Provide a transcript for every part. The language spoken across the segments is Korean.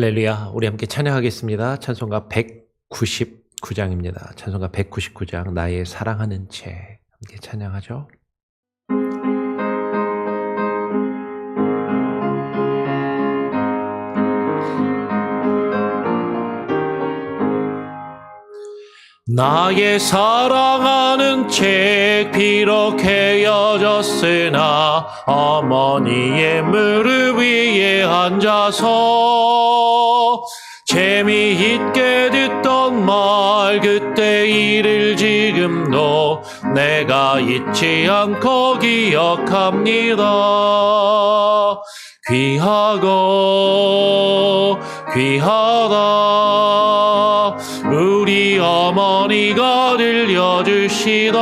할렐루야. 우리 함께 찬양하겠습니다. 찬송가 199장입니다. 찬송가 199장 나의 사랑하는 채 함께 찬양하죠. 나의 사랑하는 채 비록 헤어졌으나 어머니의 무릎 위에 앉아서 재미있게 듣던 말 그때 일을 지금도 내가 잊지 않고 기억합니다. 귀하고 귀하다 우리 어머니가 들려주시던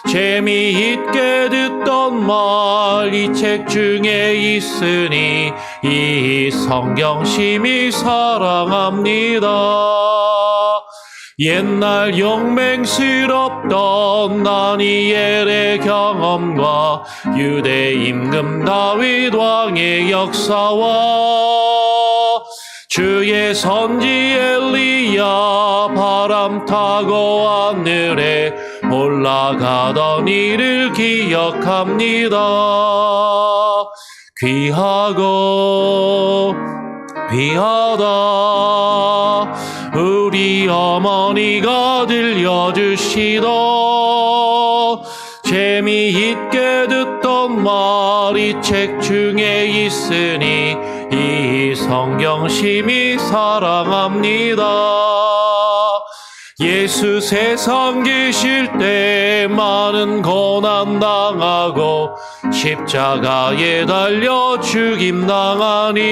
재미있게 듣던 말 이 책 중에 있으니 이 성경 심히 사랑합니다. 옛날 용맹스럽던 다니엘의 경험과 유대 임금 다윗 왕의 역사와 주의 선지 엘리야 바람 타고 하늘에 올라가던 일을 기억합니다. 귀하고 귀하다 우리 어머니가 들려주시던 재미있게 듣던 말 이 책 중에 있으니 이 성경 심히 사랑합니다. 예수 세상 계실 때 많은 고난 당하고 십자가에 달려 죽임 당하니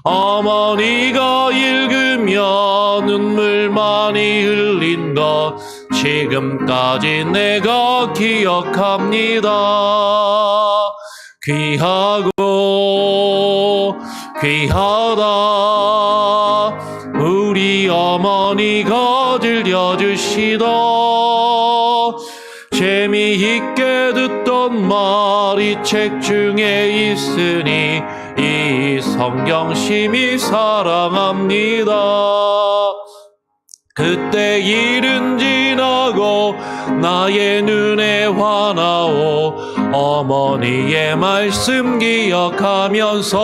어머니가 읽으며 눈물 많이 흘린 것 지금까지 내가 기억합니다. 귀하고 귀하다 우리 어머니가 들려주시던 재미있게 듣던 말 이 책 중에 있으니 이 성경 심히 사랑합니다. 그때 일은 지나고 나의 눈에 환하오 어머니의 말씀 기억하면서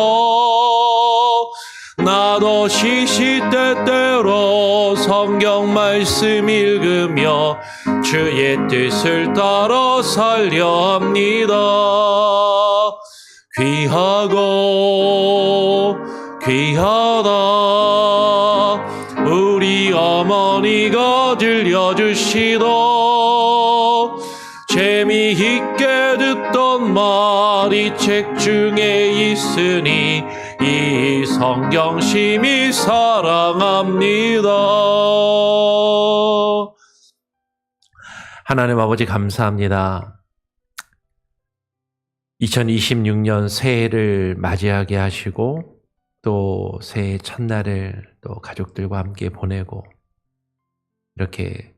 나도 시시때때로 성경 말씀 읽으며 주의 뜻을 따라 살려 합니다. 귀하고 귀하다 우리 어머니가 들려주시던 재미있게 듣던 말 이 책 중에 있으니 이 성경 심히 사랑합니다. 하나님 아버지 감사합니다. 2026년 새해를 맞이하게 하시고 또 새해 첫날을 또 가족들과 함께 보내고 이렇게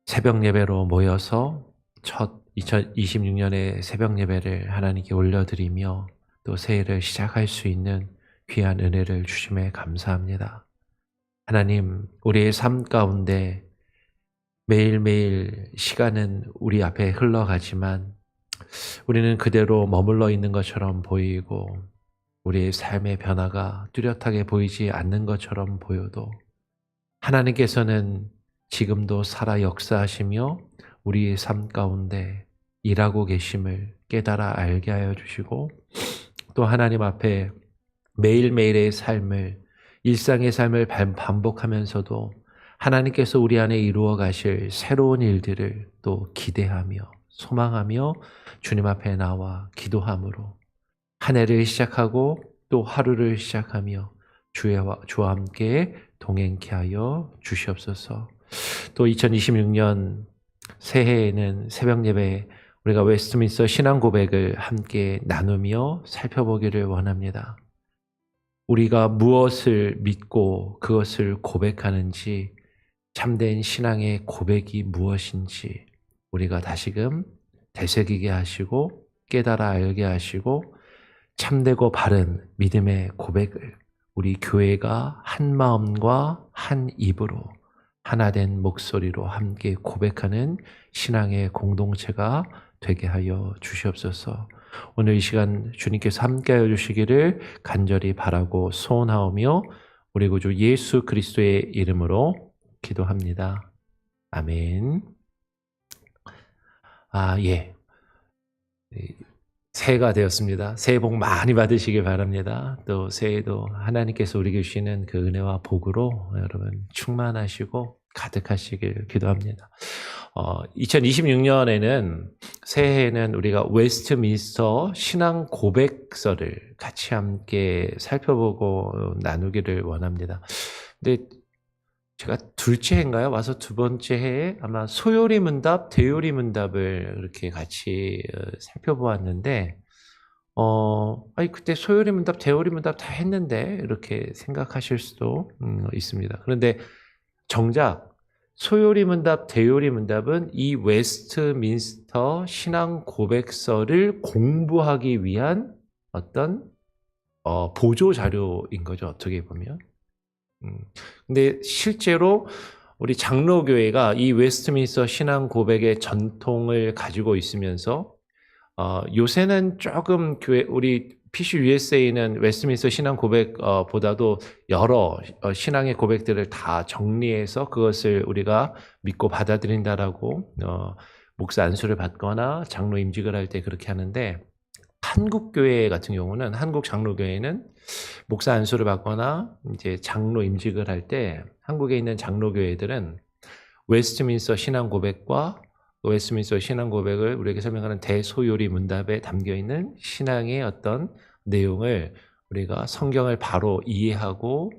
새벽 예배로 모여서 첫 2026년의 새벽 예배를 하나님께 올려드리며 또 새해를 시작할 수 있는 귀한 은혜를 주심에 감사합니다. 하나님, 우리의 삶 가운데 매일매일 시간은 우리 앞에 흘러가지만 우리는 그대로 머물러 있는 것처럼 보이고 우리의 삶의 변화가 뚜렷하게 보이지 않는 것처럼 보여도 하나님께서는 지금도 살아 역사하시며 우리의 삶 가운데 일하고 계심을 깨달아 알게 하여 주시고 또 하나님 앞에 매일매일의 삶을 일상의 삶을 반복하면서도 하나님께서 우리 안에 이루어 가실 새로운 일들을 또 기대하며 소망하며 주님 앞에 나와 기도함으로 한 해를 시작하고 또 하루를 시작하며 주와 함께 동행케 하여 주시옵소서. 또 2026년 새해에는 새벽 예배 우리가 웨스트민스터 신앙 고백을 함께 나누며 살펴보기를 원합니다. 우리가 무엇을 믿고 그것을 고백하는지 참된 신앙의 고백이 무엇인지 우리가 다시금 되새기게 하시고 깨달아 알게 하시고 참되고 바른 믿음의 고백을 우리 교회가 한 마음과 한 입으로 하나된 목소리로 함께 고백하는 신앙의 공동체가 되게 하여 주시옵소서. 오늘 이 시간 주님께서 함께하여 주시기를 간절히 바라고 소원하오며 우리 구주 예수 그리스도의 이름으로 기도합니다. 아멘. 예. 새해가 되었습니다. 새해 복 많이 받으시길 바랍니다. 또 새해도 하나님께서 우리에게 주시는 그 은혜와 복으로 여러분 충만하시고 가득하시길 기도합니다. 2026년에는 새해에는 우리가 웨스트민스터 신앙 고백서를 같이 함께 살펴보고 나누기를 원합니다. 근데 제가 둘째 해인가요? 와서 두 번째 해에 아마 소요리 문답, 대요리 문답을 이렇게 같이 살펴보았는데, 그때 소요리 문답, 대요리 문답 다 했는데, 이렇게 생각하실 수도 있습니다. 그런데 정작 소요리 문답, 대요리 문답은 이 웨스트민스터 신앙 고백서를 공부하기 위한 어떤 보조 자료인 거죠. 어떻게 보면. 근데 실제로 우리 장로교회가 이 웨스트민스터 신앙 고백의 전통을 가지고 있으면서 요새는 조금 우리 PCUSA는 웨스트민스터 신앙 고백보다도 여러 신앙의 고백들을 다 정리해서 그것을 우리가 믿고 받아들인다라고 목사 안수를 받거나 장로 임직을 할 때 그렇게 하는데, 한국 교회 같은 경우는, 한국 장로교회는 목사 안수를 받거나 이제 장로 임직을 할 때 한국에 있는 장로교회들은 웨스트민스터 신앙 고백과 웨스트민스터 신앙 고백을 우리에게 설명하는 대소요리 문답에 담겨 있는 신앙의 어떤 내용을 우리가 성경을 바로 이해하고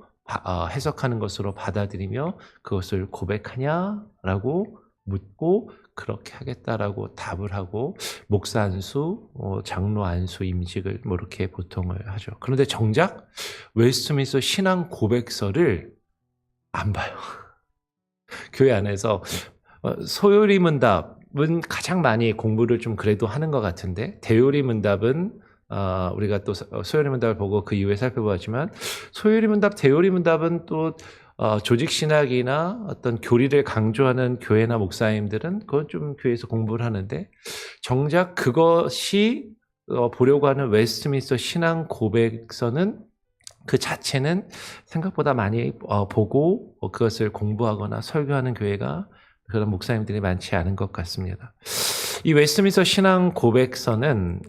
해석하는 것으로 받아들이며 그것을 고백하냐라고 묻고 그렇게 하겠다라고 답을 하고 목사 안수, 장로 안수 임직을 이렇게 보통을 하죠. 그런데 정작 웨스트민스터 신앙 고백서를 안 봐요. 교회 안에서 소요리 문답은 가장 많이 공부를 좀 그래도 하는 것 같은데, 대요리 문답은 우리가 또 소요리 문답을 보고 그 이후에 살펴보았지만, 소요리 문답, 대요리 문답은 또 조직 신학이나 어떤 교리를 강조하는 교회나 목사님들은 그건 좀 교회에서 공부를 하는데, 정작 그것이 보려고 하는 웨스트민스터 신앙 고백서는 그 자체는 생각보다 많이 보고 그것을 공부하거나 설교하는 교회가, 그런 목사님들이 많지 않은 것 같습니다. 이 웨스트민스터 신앙 고백서는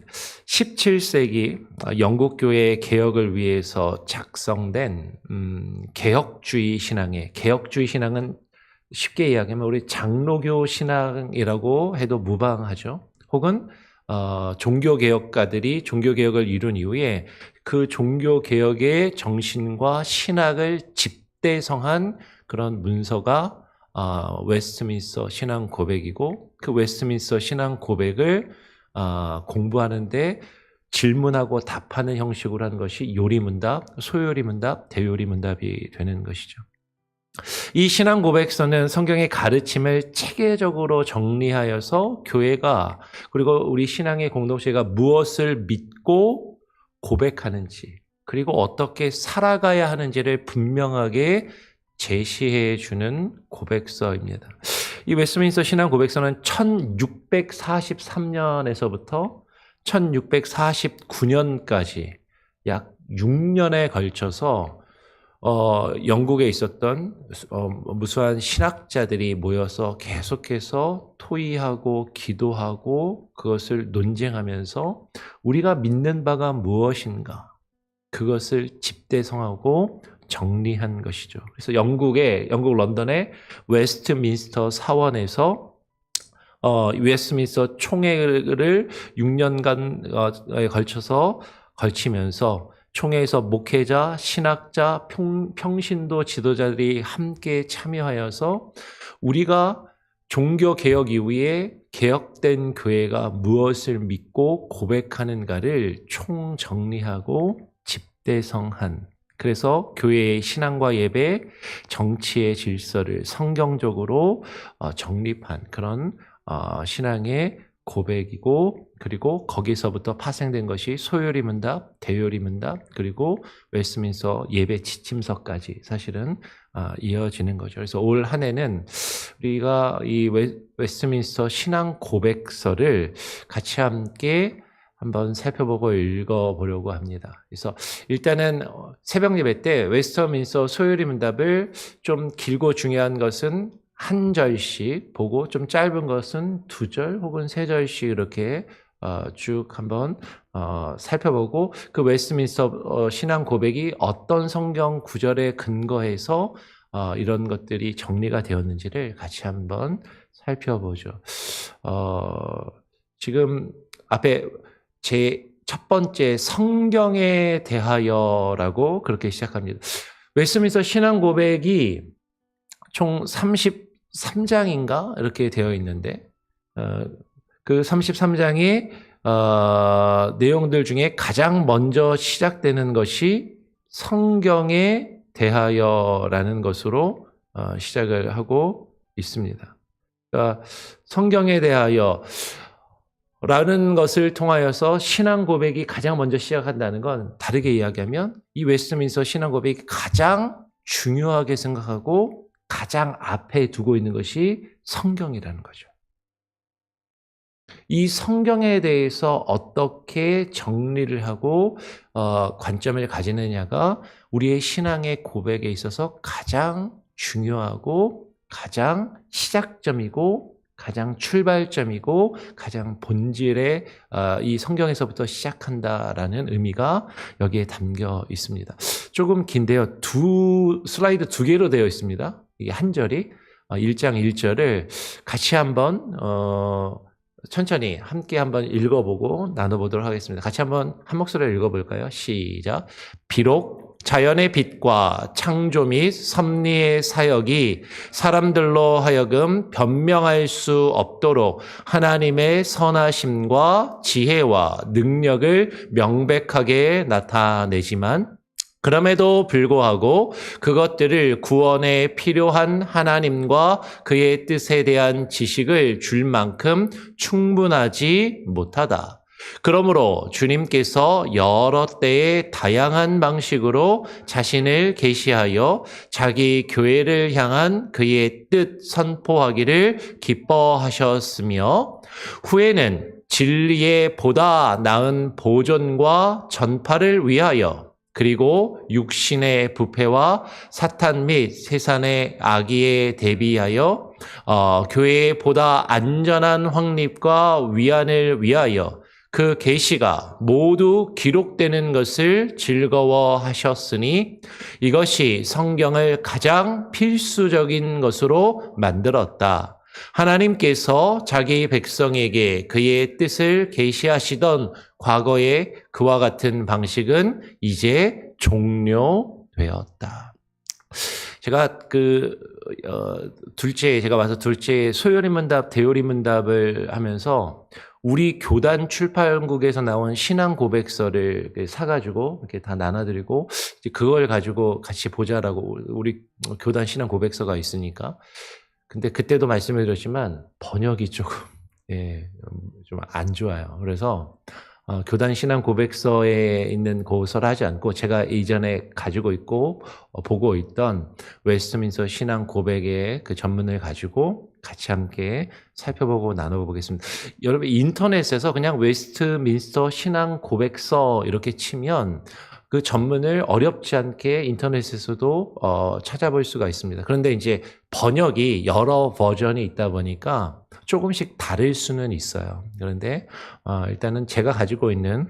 17세기 영국 교회의 개혁을 위해서 작성된 개혁주의 신앙은 쉽게 이야기하면 우리 장로교 신앙이라고 해도 무방하죠. 혹은 종교개혁가들이 종교개혁을 이룬 이후에 그 종교개혁의 정신과 신학을 집대성한 그런 문서가 웨스트민스터 신앙 고백이고, 그 웨스트민스터 신앙 고백을 공부하는데 질문하고 답하는 형식으로 하는 것이 요리문답, 소요리문답, 대요리문답이 되는 것이죠. 이 신앙 고백서는 성경의 가르침을 체계적으로 정리하여서 교회가, 그리고 우리 신앙의 공동체가 무엇을 믿고 고백하는지, 그리고 어떻게 살아가야 하는지를 분명하게 제시해 주는 고백서입니다. 이 웨스트민스터 신앙 고백서는 1643년에서부터 1649년까지 약 6년에 걸쳐서 영국에 있었던 무수한 신학자들이 모여서 계속해서 토의하고 기도하고 그것을 논쟁하면서 우리가 믿는 바가 무엇인가, 그것을 집대성하고 정리한 것이죠. 그래서 영국 런던의 웨스트민스터 사원에서 웨스트민스터 총회를 6년간 걸치면서 총회에서 목회자, 신학자, 평신도 지도자들이 함께 참여하여서 우리가 종교개혁 이후에 개혁된 교회가 무엇을 믿고 고백하는가를 총정리하고 집대성한, 그래서 교회의 신앙과 예배, 정치의 질서를 성경적으로 정립한 그런 신앙의 고백이고 그리고 거기서부터 파생된 것이 소요리 문답, 대요리 문답 그리고 웨스트민스터 예배 지침서까지 사실은 이어지는 거죠. 그래서 올 한 해는 우리가 이 웨스트민스터 신앙 고백서를 같이 함께 한번 살펴보고 읽어보려고 합니다. 그래서 일단은 새벽 예배 때 웨스트민스터 소요리 문답을 좀 길고 중요한 것은 한 절씩 보고 좀 짧은 것은 2절 혹은 3절씩 이렇게 쭉 한번 살펴보고 그 웨스트민스터 신앙 고백이 어떤 성경 구절에 근거해서 이런 것들이 정리가 되었는지를 같이 한번 살펴보죠. 지금 앞에 제 첫 번째 성경에 대하여라고 그렇게 시작합니다. 웨스트민스터 신앙 고백이 총 33장인가 이렇게 되어 있는데 그 33장의 내용들 중에 가장 먼저 시작되는 것이 성경에 대하여라는 것으로 시작을 하고 있습니다. 그러니까 성경에 대하여 라는 것을 통하여서 신앙 고백이 가장 먼저 시작한다는 건 다르게 이야기하면 이 웨스트민스터 신앙 고백이 가장 중요하게 생각하고 가장 앞에 두고 있는 것이 성경이라는 거죠. 이 성경에 대해서 어떻게 정리를 하고 관점을 가지느냐가 우리의 신앙의 고백에 있어서 가장 중요하고 가장 시작점이고 가장 출발점이고 가장 본질의 이 성경에서부터 시작한다라는 의미가 여기에 담겨 있습니다. 조금 긴데요. 슬라이드 2개로 되어 있습니다. 이게 한 절이 1장 1절을 같이 한번 천천히 함께 한번 읽어보고 나눠보도록 하겠습니다. 같이 한번 한 목소리로 읽어볼까요? 시작. 비록 자연의 빛과 창조 및 섭리의 사역이 사람들로 하여금 변명할 수 없도록 하나님의 선하심과 지혜와 능력을 명백하게 나타내지만 그럼에도 불구하고 그것들을 구원에 필요한 하나님과 그의 뜻에 대한 지식을 줄 만큼 충분하지 못하다. 그러므로 주님께서 여러 때에 다양한 방식으로 자신을 계시하여 자기 교회를 향한 그의 뜻 선포하기를 기뻐하셨으며 후에는 진리의 보다 나은 보존과 전파를 위하여 그리고 육신의 부패와 사탄 및 세상의 악의에 대비하여 교회의 보다 안전한 확립과 위안을 위하여 그 계시가 모두 기록되는 것을 즐거워하셨으니 이것이 성경을 가장 필수적인 것으로 만들었다. 하나님께서 자기 백성에게 그의 뜻을 계시하시던 과거의 그와 같은 방식은 이제 종료되었다. 제가 제가 와서 둘째 소요리 문답, 대요리 문답을 하면서 우리 교단 출판국에서 나온 신앙 고백서를 사가지고 이렇게 다 나눠드리고 그걸 가지고 같이 보자라고 우리 교단 신앙 고백서가 있으니까. 근데 그때도 말씀을 드렸지만 번역이 조금 좀 안 좋아요. 그래서 교단 신앙 고백서에 있는 고서를 하지 않고 제가 이전에 가지고 있고 보고 있던 웨스트민스터 신앙 고백의 그 전문을 가지고 같이 함께 살펴보고 나눠보겠습니다. 여러분 인터넷에서 그냥 웨스트민스터 신앙 고백서 이렇게 치면 그 전문을 어렵지 않게 인터넷에서도 찾아볼 수가 있습니다. 그런데 이제 번역이 여러 버전이 있다 보니까 조금씩 다를 수는 있어요. 그런데 일단은 제가 가지고 있는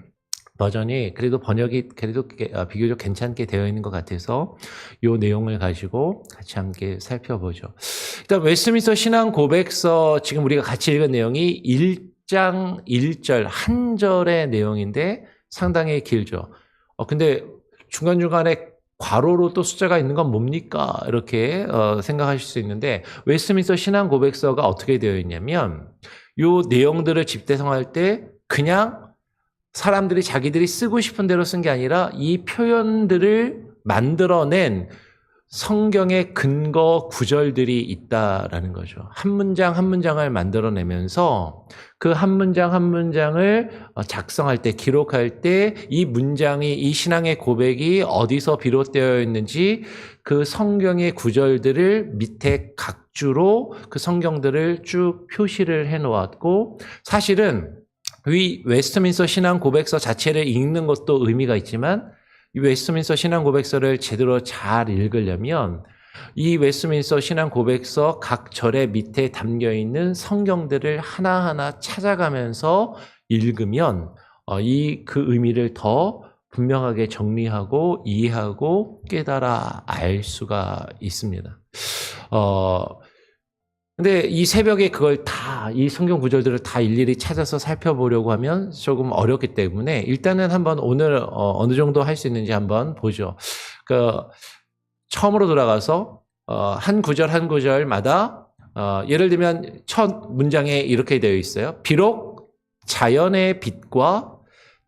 버전이 그래도 번역이 그래도 비교적 괜찮게 되어 있는 것 같아서 이 내용을 가지고 같이 함께 살펴보죠. 일단 웨스트민스터 신앙 고백서 지금 우리가 같이 읽은 내용이 1장 1절 한 절의 내용인데 상당히 길죠. 근데 중간중간에 괄호로 또 숫자가 있는 건 뭡니까? 이렇게 생각하실 수 있는데 웨스트민스터 신앙 고백서가 어떻게 되어 있냐면 요 내용들을 집대성할 때 그냥 사람들이 자기들이 쓰고 싶은 대로 쓴 게 아니라 이 표현들을 만들어낸 성경의 근거 구절들이 있다라는 거죠. 한 문장 한 문장을 만들어내면서 그 한 문장 한 문장을 작성할 때, 기록할 때 이 문장이, 이 신앙의 고백이 어디서 비롯되어 있는지 그 성경의 구절들을 밑에 각주로 그 성경들을 쭉 표시를 해놓았고, 사실은 이 웨스트민스터 신앙 고백서 자체를 읽는 것도 의미가 있지만 이 웨스트민스터 신앙 고백서를 제대로 잘 읽으려면 이 웨스트민스터 신앙 고백서 각 절의 밑에 담겨 있는 성경들을 하나하나 찾아가면서 읽으면 그 의미를 더 분명하게 정리하고 이해하고 깨달아 알 수가 있습니다. 근데 이 새벽에 그걸 다, 이 성경 구절들을 다 일일이 찾아서 살펴보려고 하면 조금 어렵기 때문에 일단은 한번 오늘 어느 정도 할 수 있는지 한번 보죠. 처음으로 돌아가서 한 구절 한 구절마다 예를 들면 첫 문장에 이렇게 되어 있어요. 비록 자연의 빛과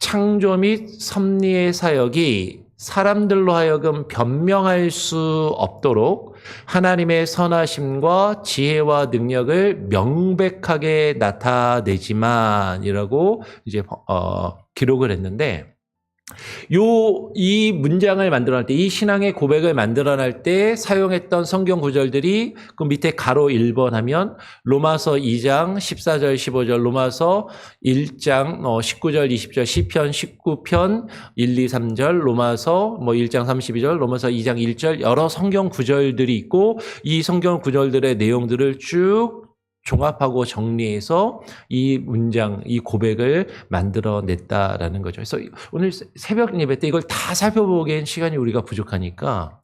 창조 및 섭리의 사역이 사람들로 하여금 변명할 수 없도록 하나님의 선하심과 지혜와 능력을 명백하게 나타내지만이라고 이제 기록을 했는데, 이 문장을 만들어낼 때, 이 신앙의 고백을 만들어낼 때 사용했던 성경 구절들이 그 밑에 가로 1번 하면 로마서 2장 14절 15절, 로마서 1장 19절 20절, 시편 19편 1, 2, 3절, 로마서 1장 32절, 로마서 2장 1절, 여러 성경 구절들이 있고 이 성경 구절들의 내용들을 쭉 종합하고 정리해서 이 문장, 이 고백을 만들어냈다라는 거죠. 그래서 오늘 새벽 예배 때 이걸 다 살펴보기엔 시간이 우리가 부족하니까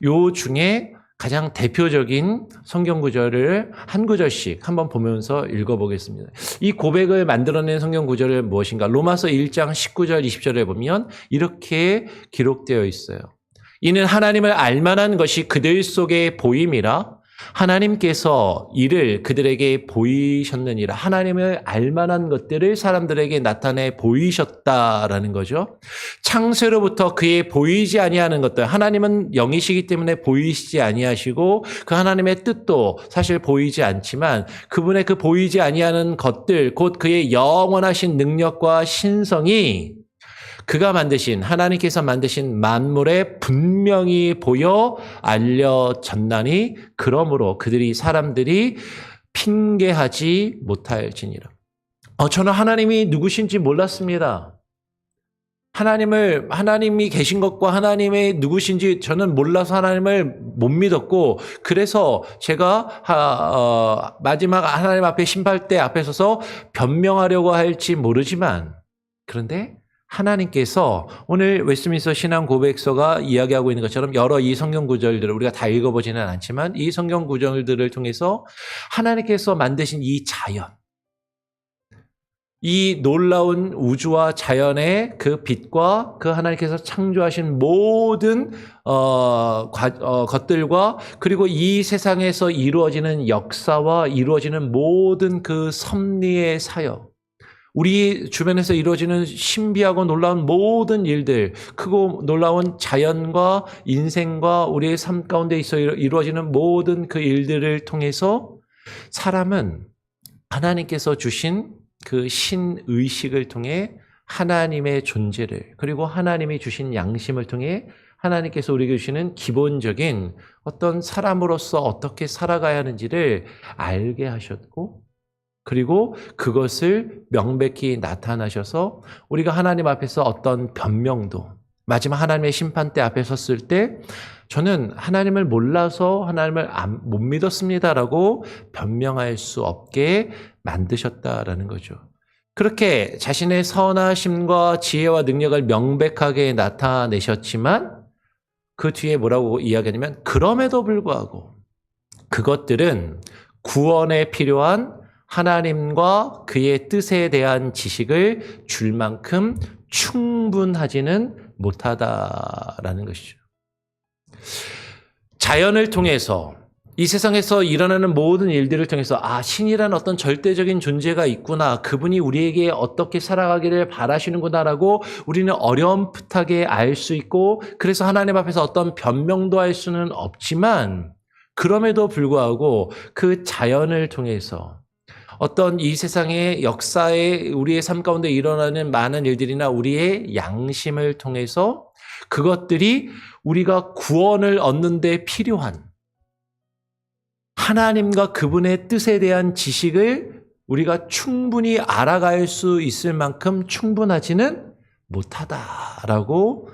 요 중에 가장 대표적인 성경 구절을 한 구절씩 한번 보면서 읽어보겠습니다. 이 고백을 만들어낸 성경 구절은 무엇인가? 로마서 1장 19절 20절에 보면 이렇게 기록되어 있어요. 이는 하나님을 알만한 것이 그들 속에 보임이라 하나님께서 이를 그들에게 보이셨느니라. 하나님을 알만한 것들을 사람들에게 나타내 보이셨다라는 거죠. 창세로부터 그의 보이지 아니하는 것들, 하나님은 영이시기 때문에 보이시지 아니하시고 그 하나님의 뜻도 사실 보이지 않지만 그분의 그 보이지 아니하는 것들, 곧 그의 영원하신 능력과 신성이 그가 만드신, 하나님께서 만드신 만물에 분명히 보여 알려졌나니 그러므로 사람들이 핑계하지 못할지니라. 저는 하나님이 누구신지 몰랐습니다. 하나님이 계신 것과 하나님의 누구신지 저는 몰라서 하나님을 못 믿었고, 그래서 제가 마지막 하나님 앞에 심판대 앞에 서서 변명하려고 할지 모르지만, 그런데 하나님께서 오늘 웨스트민스터 신앙 고백서가 이야기하고 있는 것처럼 여러 이 성경 구절들을 우리가 다 읽어보지는 않지만 이 성경 구절들을 통해서 하나님께서 만드신 이 자연, 이 놀라운 우주와 자연의 그 빛과 그 하나님께서 창조하신 모든 것들과 그리고 이 세상에서 이루어지는 역사와 이루어지는 모든 그 섭리의 사역, 우리 주변에서 이루어지는 신비하고 놀라운 모든 일들, 크고 놀라운 자연과 인생과 우리의 삶 가운데 있어 이루어지는 모든 그 일들을 통해서 사람은 하나님께서 주신 그 신의식을 통해 하나님의 존재를, 그리고 하나님이 주신 양심을 통해 하나님께서 우리에게 주시는 기본적인 어떤 사람으로서 어떻게 살아가야 하는지를 알게 하셨고, 그리고 그것을 명백히 나타나셔서 우리가 하나님 앞에서 어떤 변명도, 마지막 하나님의 심판대 앞에 섰을 때 저는 하나님을 몰라서 하나님을 못 믿었습니다라고 변명할 수 없게 만드셨다라는 거죠. 그렇게 자신의 선하심과 지혜와 능력을 명백하게 나타내셨지만 그 뒤에 뭐라고 이야기하냐면, 그럼에도 불구하고 그것들은 구원에 필요한 하나님과 그의 뜻에 대한 지식을 줄 만큼 충분하지는 못하다라는 것이죠. 자연을 통해서 이 세상에서 일어나는 모든 일들을 통해서 신이란 어떤 절대적인 존재가 있구나. 그분이 우리에게 어떻게 살아가기를 바라시는구나라고 우리는 어렴풋하게 알 수 있고 그래서 하나님 앞에서 어떤 변명도 할 수는 없지만 그럼에도 불구하고 그 자연을 통해서 어떤 이 세상의 역사에 우리의 삶 가운데 일어나는 많은 일들이나 우리의 양심을 통해서 그것들이 우리가 구원을 얻는 데 필요한 하나님과 그분의 뜻에 대한 지식을 우리가 충분히 알아갈 수 있을 만큼 충분하지는 못하다라고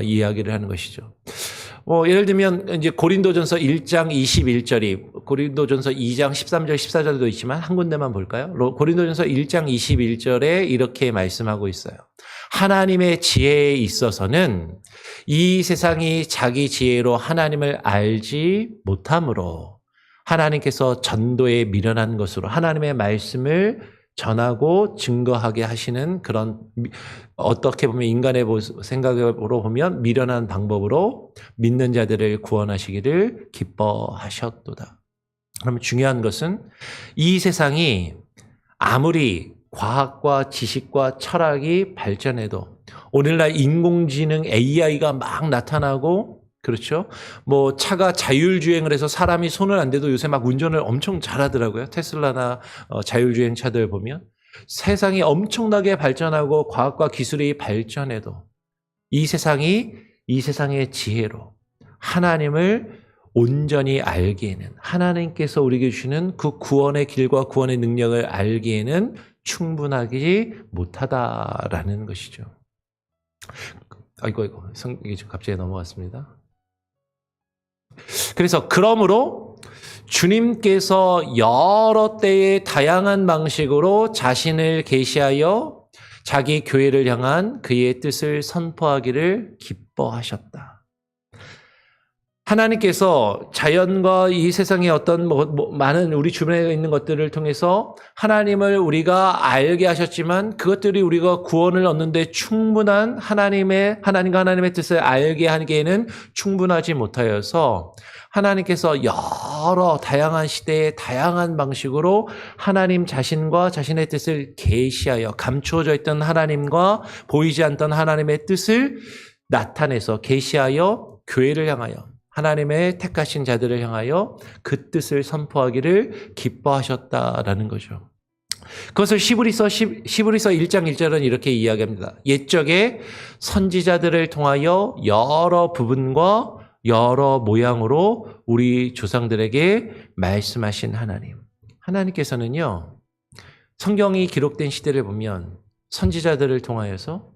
이야기를 하는 것이죠. 예를 들면 이제 고린도전서 1장 21절이 고린도전서 2장 13절 14절도 있지만 한 군데만 볼까요? 고린도전서 1장 21절에 이렇게 말씀하고 있어요. 하나님의 지혜에 있어서는 이 세상이 자기 지혜로 하나님을 알지 못함으로 하나님께서 전도에 미련한 것으로 하나님의 말씀을 전하고 증거하게 하시는 그런 어떻게 보면 인간의 생각으로 보면 미련한 방법으로 믿는 자들을 구원하시기를 기뻐하셨도다. 그러면 중요한 것은 이 세상이 아무리 과학과 지식과 철학이 발전해도 오늘날 인공지능 AI가 막 나타나고 그렇죠? 차가 자율주행을 해서 사람이 손을 안 대도 요새 막 운전을 엄청 잘하더라고요. 테슬라나 자율주행 차들 보면. 세상이 엄청나게 발전하고 과학과 기술이 발전해도 이 세상의 지혜로 하나님을 온전히 알기에는 하나님께서 우리에게 주시는 그 구원의 길과 구원의 능력을 알기에는 충분하지 못하다라는 것이죠. 아이고, 이게 좀 갑자기 넘어갔습니다. 그래서 그러므로 주님께서 여러 때의 다양한 방식으로 자신을 계시하여 자기 교회를 향한 그의 뜻을 선포하기를 기뻐하셨다. 하나님께서 자연과 이 세상의 어떤 많은 우리 주변에 있는 것들을 통해서 하나님을 우리가 알게 하셨지만 그것들이 우리가 구원을 얻는데 충분한 하나님과 하나님의 뜻을 알게 하기에는 충분하지 못하여서 하나님께서 여러 다양한 시대의 다양한 방식으로 하나님 자신과 자신의 뜻을 계시하여 감추어져 있던 하나님과 보이지 않던 하나님의 뜻을 나타내서 계시하여 교회를 향하여 하나님의 택하신 자들을 향하여 그 뜻을 선포하기를 기뻐하셨다라는 거죠. 그것을 히브리서 1장 1절은 이렇게 이야기합니다. 옛적에 선지자들을 통하여 여러 부분과 여러 모양으로 우리 조상들에게 말씀하신 하나님. 하나님께서는요, 성경이 기록된 시대를 보면 선지자들을 통하여서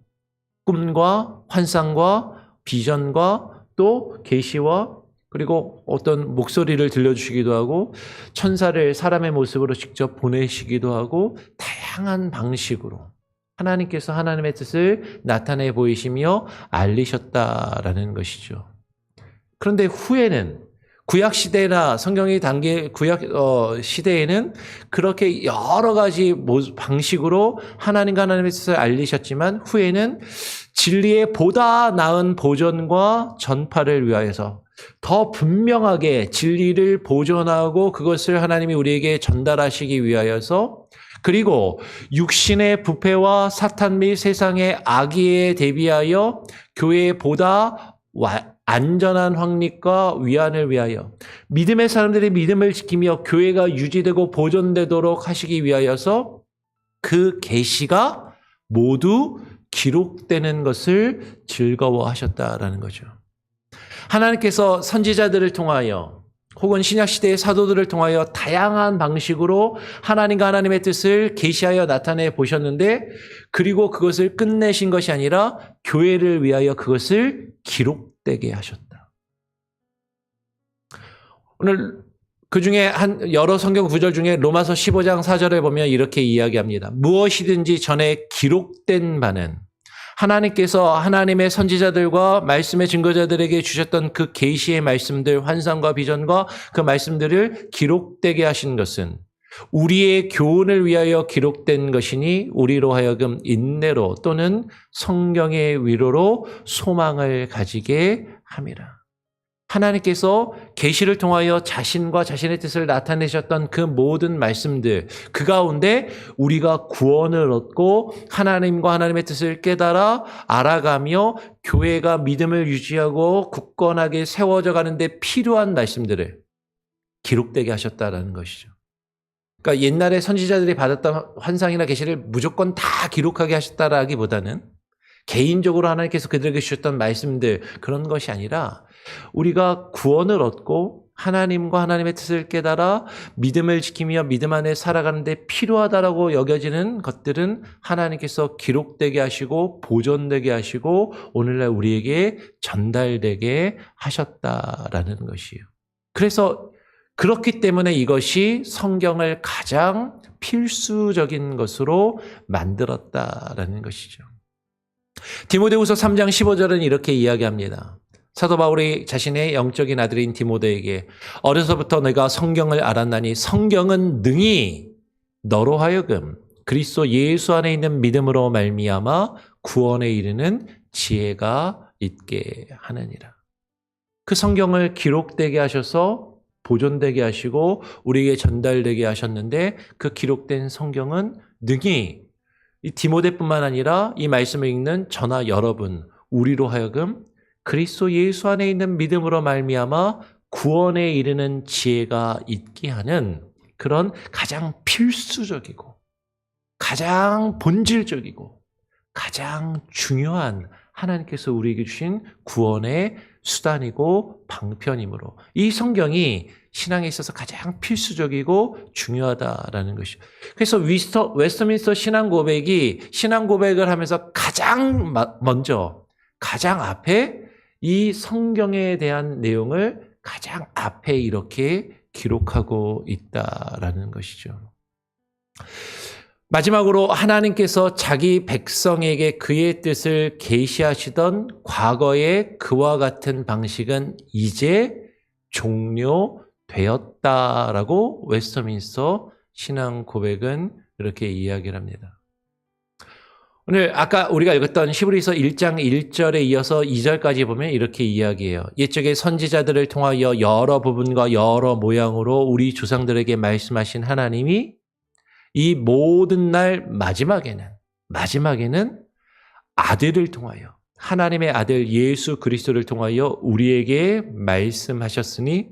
꿈과 환상과 비전과 또 계시와 그리고 어떤 목소리를 들려주시기도 하고 천사를 사람의 모습으로 직접 보내시기도 하고 다양한 방식으로 하나님께서 하나님의 뜻을 나타내 보이시며 알리셨다라는 것이죠. 그런데 후에는 구약 시대나 성경이 담긴 구약 시대에는 그렇게 여러 가지 방식으로 하나님과 하나님의 뜻을 알리셨지만 후에는 진리의 보다 나은 보존과 전파를 위하여서 더 분명하게 진리를 보존하고 그것을 하나님이 우리에게 전달하시기 위하여서 그리고 육신의 부패와 사탄 및 세상의 악의에 대비하여 교회에 보다 안전한 확립과 위안을 위하여 믿음의 사람들이 믿음을 지키며 교회가 유지되고 보존되도록 하시기 위하여서 그 계시가 모두 기록되는 것을 즐거워하셨다라는 거죠. 하나님께서 선지자들을 통하여 혹은 신약시대의 사도들을 통하여 다양한 방식으로 하나님과 하나님의 뜻을 계시하여 나타내 보셨는데 그리고 그것을 끝내신 것이 아니라 교회를 위하여 그것을 기록되게 하셨다. 오늘 그 중에 여러 성경 구절 중에 로마서 15장 4절에 보면 이렇게 이야기합니다. 무엇이든지 전에 기록된 바는 하나님께서 하나님의 선지자들과 말씀의 증거자들에게 주셨던 그 계시의 말씀들, 환상과 비전과 그 말씀들을 기록되게 하신 것은 우리의 교훈을 위하여 기록된 것이니 우리로 하여금 인내로 또는 성경의 위로로 소망을 가지게 함이라. 하나님께서 계시를 통하여 자신과 자신의 뜻을 나타내셨던 그 모든 말씀들, 그 가운데 우리가 구원을 얻고 하나님과 하나님의 뜻을 깨달아 알아가며 교회가 믿음을 유지하고 굳건하게 세워져 가는데 필요한 말씀들을 기록되게 하셨다라는 것이죠. 그러니까 옛날에 선지자들이 받았던 환상이나 계시를 무조건 다 기록하게 하셨다라기보다는 개인적으로 하나님께서 그들에게 주셨던 말씀들, 그런 것이 아니라 우리가 구원을 얻고 하나님과 하나님의 뜻을 깨달아 믿음을 지키며 믿음 안에 살아가는데 필요하다라고 여겨지는 것들은 하나님께서 기록되게 하시고 보존되게 하시고 오늘날 우리에게 전달되게 하셨다라는 것이에요. 그래서 그렇기 때문에 이것이 성경을 가장 필수적인 것으로 만들었다라는 것이죠. 디모데후서 3장 15절은 이렇게 이야기합니다. 사도 바울이 자신의 영적인 아들인 디모데에게 어려서부터 내가 성경을 알았나니 성경은 능히 너로 하여금 그리스도 예수 안에 있는 믿음으로 말미암아 구원에 이르는 지혜가 있게 하느니라. 그 성경을 기록되게 하셔서 보존되게 하시고 우리에게 전달되게 하셨는데 그 기록된 성경은 능히 이 디모데뿐만 아니라 이 말씀을 읽는 저나 여러분, 우리로 하여금 그리스도 예수 안에 있는 믿음으로 말미암아 구원에 이르는 지혜가 있게 하는 그런 가장 필수적이고 가장 본질적이고 가장 중요한 하나님께서 우리에게 주신 구원의 수단이고 방편이므로 이 성경이 신앙에 있어서 가장 필수적이고 중요하다라는 것이죠. 그래서 웨스트민스터 신앙 고백을 하면서 가장 먼저 가장 앞에 이 성경에 대한 내용을 가장 앞에 이렇게 기록하고 있다라는 것이죠. 마지막으로 하나님께서 자기 백성에게 그의 뜻을 계시하시던 과거의 그와 같은 방식은 이제 종료되었다라고 웨스트민스터 신앙 고백은 이렇게 이야기를 합니다. 오늘 아까 우리가 읽었던 히브리서 1장 1절에 이어서 2절까지 보면 이렇게 이야기해요. 옛적의 선지자들을 통하여 여러 부분과 여러 모양으로 우리 조상들에게 말씀하신 하나님이 이 모든 날 마지막에는 아들을 통하여 하나님의 아들 예수 그리스도를 통하여 우리에게 말씀하셨으니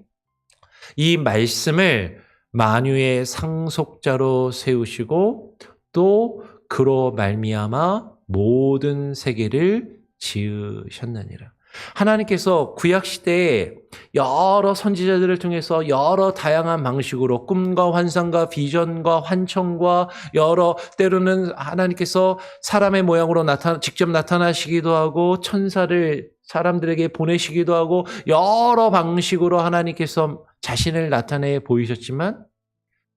이 말씀을 만유의 상속자로 세우시고 또 그로 말미암아 모든 세계를 지으셨느니라. 하나님께서 구약시대에 여러 선지자들을 통해서 여러 다양한 방식으로 꿈과 환상과 비전과 환청과 여러 때로는 하나님께서 사람의 모양으로 직접 나타나시기도 하고 천사를 사람들에게 보내시기도 하고 여러 방식으로 하나님께서 자신을 나타내 보이셨지만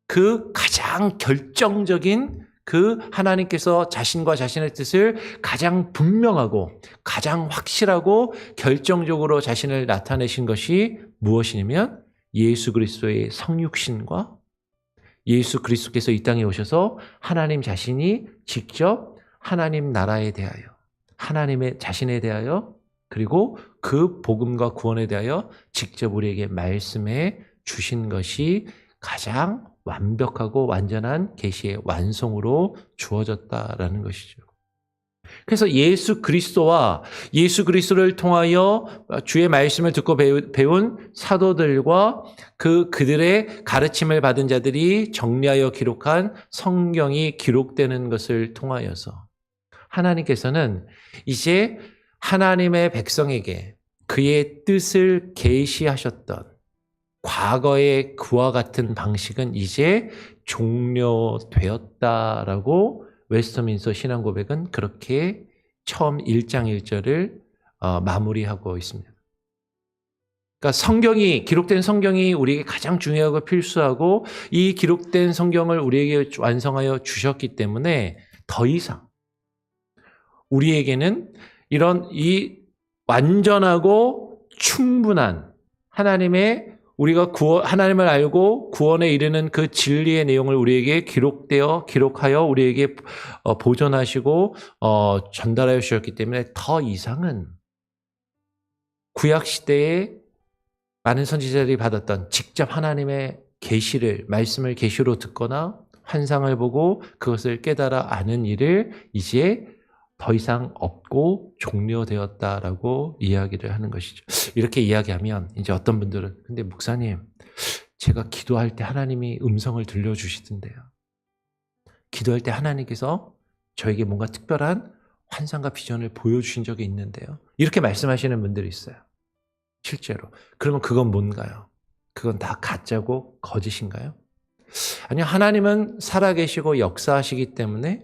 그 가장 결정적인 그 하나님께서 자신과 자신의 뜻을 가장 분명하고 가장 확실하고 결정적으로 자신을 나타내신 것이 무엇이냐면 예수 그리스도의 성육신과 예수 그리스도께서 이 땅에 오셔서 하나님 자신이 직접 하나님 나라에 대하여 하나님의 자신에 대하여 그리고 그 복음과 구원에 대하여 직접 우리에게 말씀해 주신 것이 가장 완벽하고 완전한 계시의 완성으로 주어졌다라는 것이죠. 그래서 예수 그리스도를 통하여 주의 말씀을 듣고 배운 사도들과 그들의 가르침을 받은 자들이 정리하여 기록한 성경이 기록되는 것을 통하여서 하나님께서는 이제 하나님의 백성에게 그의 뜻을 계시하셨던 과거의 그와 같은 방식은 이제 종료되었다라고 웨스트민스터 신앙 고백은 그렇게 처음 1장 1절을 마무리하고 있습니다. 그러니까 기록된 성경이 우리에게 가장 중요하고 필수하고 이 기록된 성경을 우리에게 완성하여 주셨기 때문에 더 이상 우리에게는 이런 이 완전하고 충분한 우리가 하나님을 알고 구원에 이르는 그 진리의 내용을 우리에게 기록하여 우리에게 보존하시고 전달하여 주셨기 때문에 더 이상은 구약 시대의 많은 선지자들이 받았던 직접 하나님의 계시를, 말씀을 계시로 듣거나 환상을 보고 그것을 깨달아 아는 일을 이제 더 이상 없고 종료되었다라고 이야기를 하는 것이죠. 이렇게 이야기하면 이제 어떤 분들은 근데 목사님, 제가 기도할 때 하나님이 음성을 들려주시던데요. 기도할 때 하나님께서 저에게 뭔가 특별한 환상과 비전을 보여주신 적이 있는데요. 이렇게 말씀하시는 분들이 있어요. 실제로. 그러면 그건 뭔가요? 그건 다 가짜고 거짓인가요? 아니요, 하나님은 살아계시고 역사하시기 때문에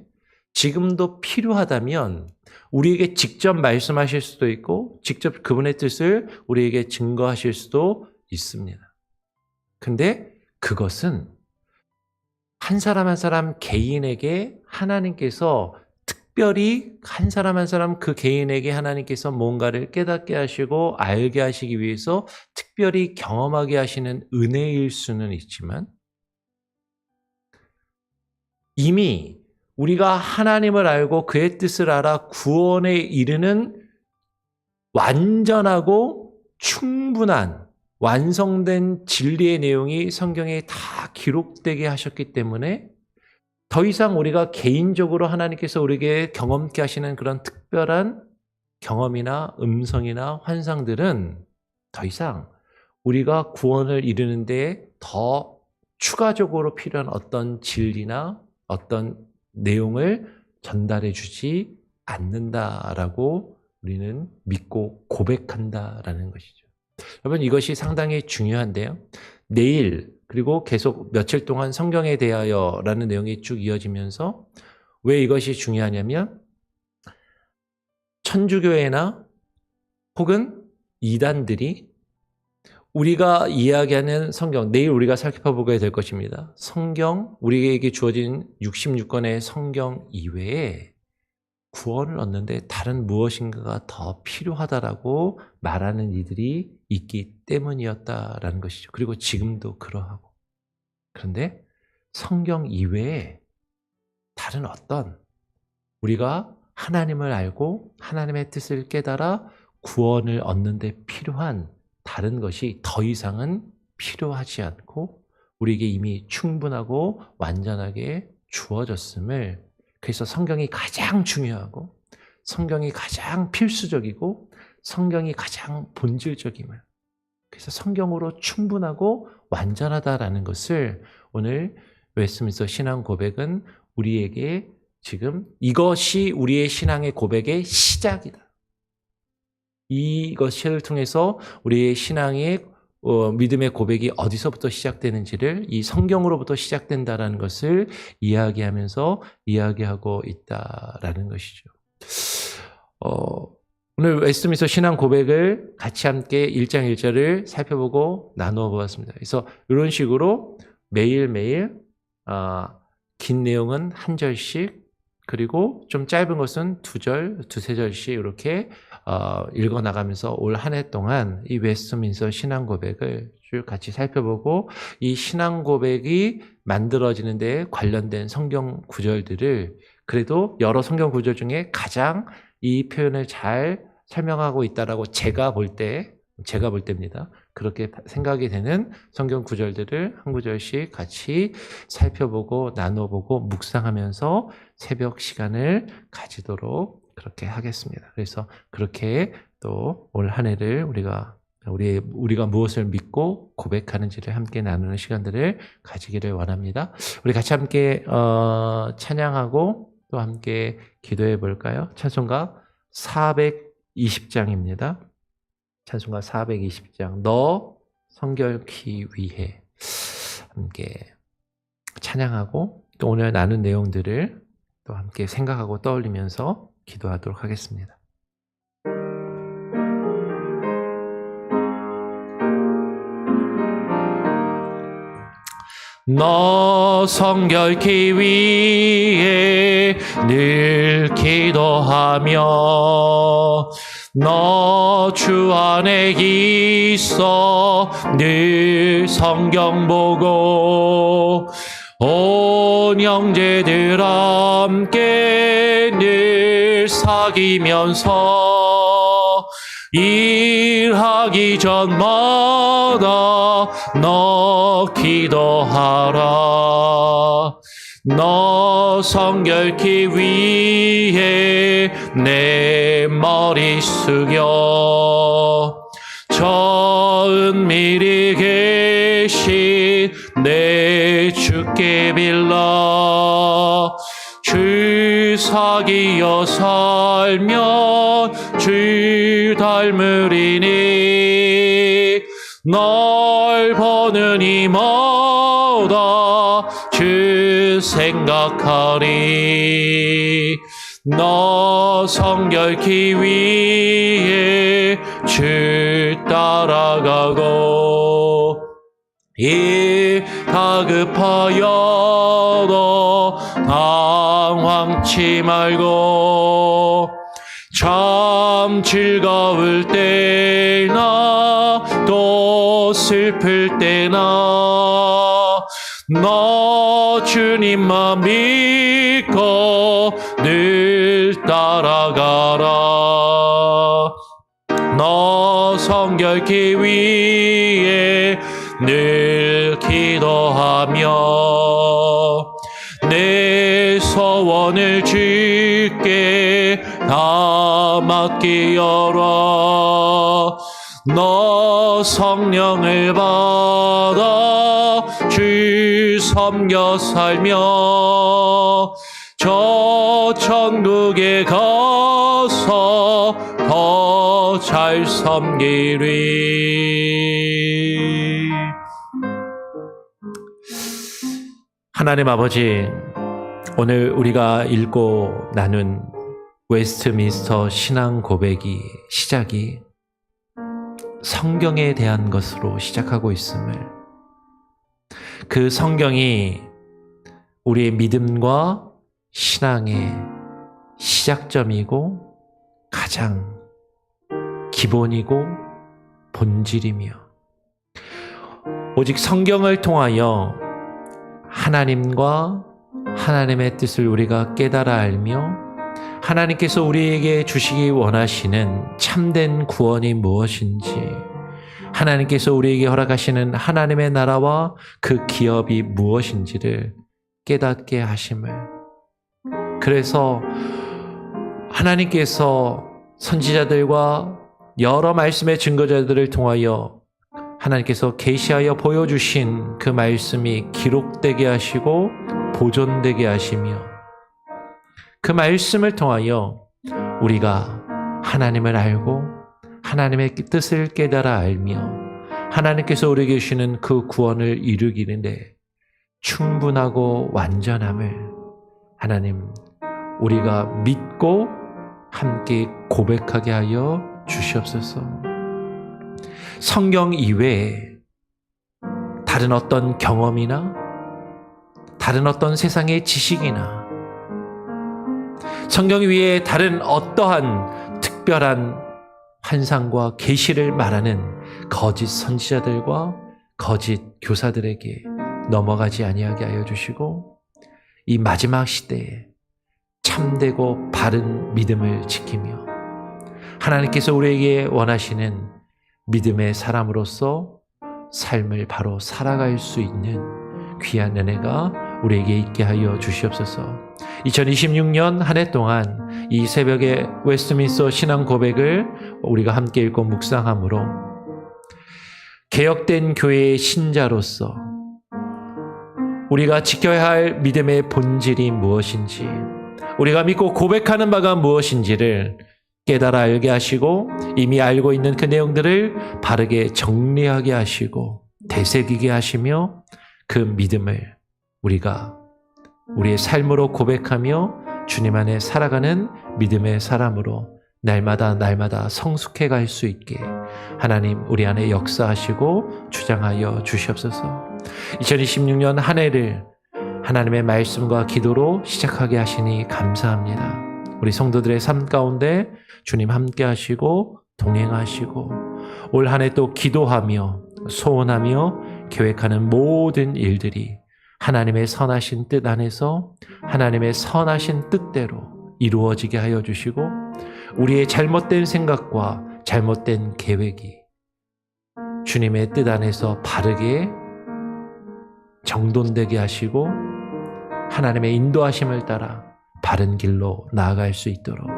지금도 필요하다면 우리에게 직접 말씀하실 수도 있고 직접 그분의 뜻을 우리에게 증거하실 수도 있습니다. 근데 그것은 한 사람 한 사람 개인에게 하나님께서 특별히 한 사람 한 사람 그 개인에게 하나님께서 뭔가를 깨닫게 하시고 알게 하시기 위해서 특별히 경험하게 하시는 은혜일 수는 있지만 이미 우리가 하나님을 알고 그의 뜻을 알아 구원에 이르는 완전하고 충분한 완성된 진리의 내용이 성경에 다 기록되게 하셨기 때문에 더 이상 우리가 개인적으로 하나님께서 우리에게 경험케 하시는 그런 특별한 경험이나 음성이나 환상들은 더 이상 우리가 구원을 이루는 데 더 추가적으로 필요한 어떤 진리나 어떤 내용을 전달해 주지 않는다라고 우리는 믿고 고백한다라는 것이죠. 여러분, 이것이 상당히 중요한데요. 내일 그리고 계속 며칠 동안 성경에 대하여라는 내용이 쭉 이어지면서 왜 이것이 중요하냐면 천주교회나 혹은 이단들이 우리가 이야기하는 성경, 내일 우리가 살펴보게 될 것입니다. 성경, 우리에게 주어진 66권의 성경 이외에 구원을 얻는데 다른 무엇인가가 더 필요하다라고 말하는 이들이 있기 때문이었다라는 것이죠. 그리고 지금도 그러하고. 그런데 성경 이외에 다른 어떤 우리가 하나님을 알고 하나님의 뜻을 깨달아 구원을 얻는 데 필요한 다른 것이 더 이상은 필요하지 않고 우리에게 이미 충분하고 완전하게 주어졌음을, 그래서 성경이 가장 중요하고 성경이 가장 필수적이고 성경이 가장 본질적임을, 그래서 성경으로 충분하고 완전하다라는 것을 오늘 웨스트민스터 신앙 고백은 우리에게 지금 이것이 우리의 신앙의 고백의 시작이다. 이것을 통해서 우리의 신앙의 믿음의 고백이 어디서부터 시작되는지를 이 성경으로부터 시작된다라는 것을 이야기하고 있다라는 것이죠. 오늘 웨스트민스터 신앙 고백을 같이 함께 1장 1절을 살펴보고 나누어 보았습니다. 그래서 이런 식으로 매일매일 긴 내용은 한 절씩, 그리고 좀 짧은 것은 두 절, 두세 절씩 이렇게 읽어 나가면서 올 한 해 동안 이 웨스트민스터 신앙 고백을 쭉 같이 살펴보고 이 신앙 고백이 만들어지는 데 관련된 성경 구절들을, 그래도 여러 성경 구절 중에 가장 이 표현을 잘 설명하고 있다라고 제가 볼 때입니다. 그렇게 생각이 되는 성경 구절들을 한 구절씩 같이 살펴보고 나눠보고 묵상하면서 새벽 시간을 가지도록 그렇게 하겠습니다. 그래서 그렇게 또 올 한 해를 우리가 무엇을 믿고 고백하는지를 함께 나누는 시간들을 가지기를 원합니다. 우리 같이 함께 찬양하고 또 함께 기도해 볼까요? 찬송가 420장입니다. 찬송가 420장 너 성결케 위해 함께 찬양하고 또 오늘 나눈 내용들을 또 함께 생각하고 떠올리면서 기도하도록 하겠습니다. 너 성결케 위해 늘 기도하며 너 주 안에 있어 늘 성경 보고 온 형제들 함께 늘 사귀면서 일하기 전마다 너 기도하라. 너 성결케 위해 내 머리 숙여 저 은밀히 계신 내 주께 빌라. 주 사귀어 살면 주 닮으리니 널 보는 이마다 주 생각하리. 너 성결케 위해 주 따라가고 이 다급하여도 당황치 말고 참 즐거울 때나 또 슬플 때나 너 주님만 믿고 늘 따라가라. 너 성결케 위해 늘 기도하며 내 소원을 주께 다 맡기어라. 너 성령을 받아 주 섬겨 살며 저 천국에 가서 더 잘 섬기리. 하나님 아버지, 오늘 우리가 읽고 나눈 웨스트민스터 신앙 고백이 시작이 성경에 대한 것으로 시작하고 있음을, 그 성경이 우리의 믿음과 신앙의 시작점이고 가장 기본이고 본질이며 오직 성경을 통하여 하나님과 하나님의 뜻을 우리가 깨달아 알며 하나님께서 우리에게 주시기 원하시는 참된 구원이 무엇인지, 하나님께서 우리에게 허락하시는 하나님의 나라와 그 기업이 무엇인지를 깨닫게 하심을, 그래서 하나님께서 선지자들과 여러 말씀의 증거자들을 통하여 하나님께서 계시하여 보여주신 그 말씀이 기록되게 하시고 보존되게 하시며, 그 말씀을 통하여 우리가 하나님을 알고 하나님의 뜻을 깨달아 알며 하나님께서 우리에게 주시는 그 구원을 이루기는데 충분하고 완전함을 하나님 우리가 믿고 함께 고백하게 하여 주시옵소서. 성경 이외에 다른 어떤 경험이나 다른 어떤 세상의 지식이나 성경 위에 다른 어떠한 특별한 환상과 계시를 말하는 거짓 선지자들과 거짓 교사들에게 넘어가지 아니하게 하여 주시고, 이 마지막 시대에 참되고 바른 믿음을 지키며 하나님께서 우리에게 원하시는 믿음의 사람으로서 삶을 바로 살아갈 수 있는 귀한 은혜가 우리에게 있게 하여 주시옵소서. 2026년 한 해 동안 이 새벽에 웨스트민스터 신앙 고백을 우리가 함께 읽고 묵상함으로 개혁된 교회의 신자로서 우리가 지켜야 할 믿음의 본질이 무엇인지, 우리가 믿고 고백하는 바가 무엇인지를 깨달아 알게 하시고 이미 알고 있는 그 내용들을 바르게 정리하게 하시고 되새기게 하시며 그 믿음을 우리가 우리의 삶으로 고백하며 주님 안에 살아가는 믿음의 사람으로 날마다 성숙해 갈 수 있게 하나님 우리 안에 역사하시고 주장하여 주시옵소서. 2026년 한 해를 하나님의 말씀과 기도로 시작하게 하시니 감사합니다. 우리 성도들의 삶 가운데 주님 함께 하시고 동행하시고 올 한 해 또 기도하며 소원하며 계획하는 모든 일들이 하나님의 선하신 뜻 안에서 하나님의 선하신 뜻대로 이루어지게 하여 주시고, 우리의 잘못된 생각과 잘못된 계획이 주님의 뜻 안에서 바르게 정돈되게 하시고 하나님의 인도하심을 따라 바른 길로 나아갈 수 있도록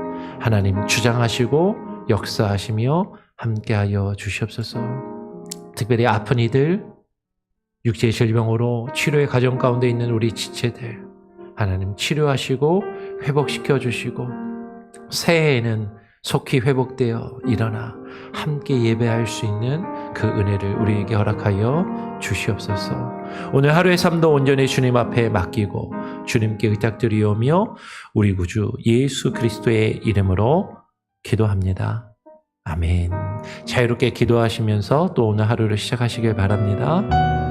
하나님 주장하시고 역사하시며 함께하여 주시옵소서. 특별히 아픈 이들, 육체의 질병으로 치료의 과정 가운데 있는 우리 지체들 하나님 치료하시고 회복시켜 주시고 새해에는 속히 회복되어 일어나 함께 예배할 수 있는 그 은혜를 우리에게 허락하여 주시옵소서. 오늘 하루의 삶도 온전히 주님 앞에 맡기고 주님께 의탁드리오며 우리 구주 예수 그리스도의 이름으로 기도합니다. 아멘. 자유롭게 기도하시면서 또 오늘 하루를 시작하시길 바랍니다.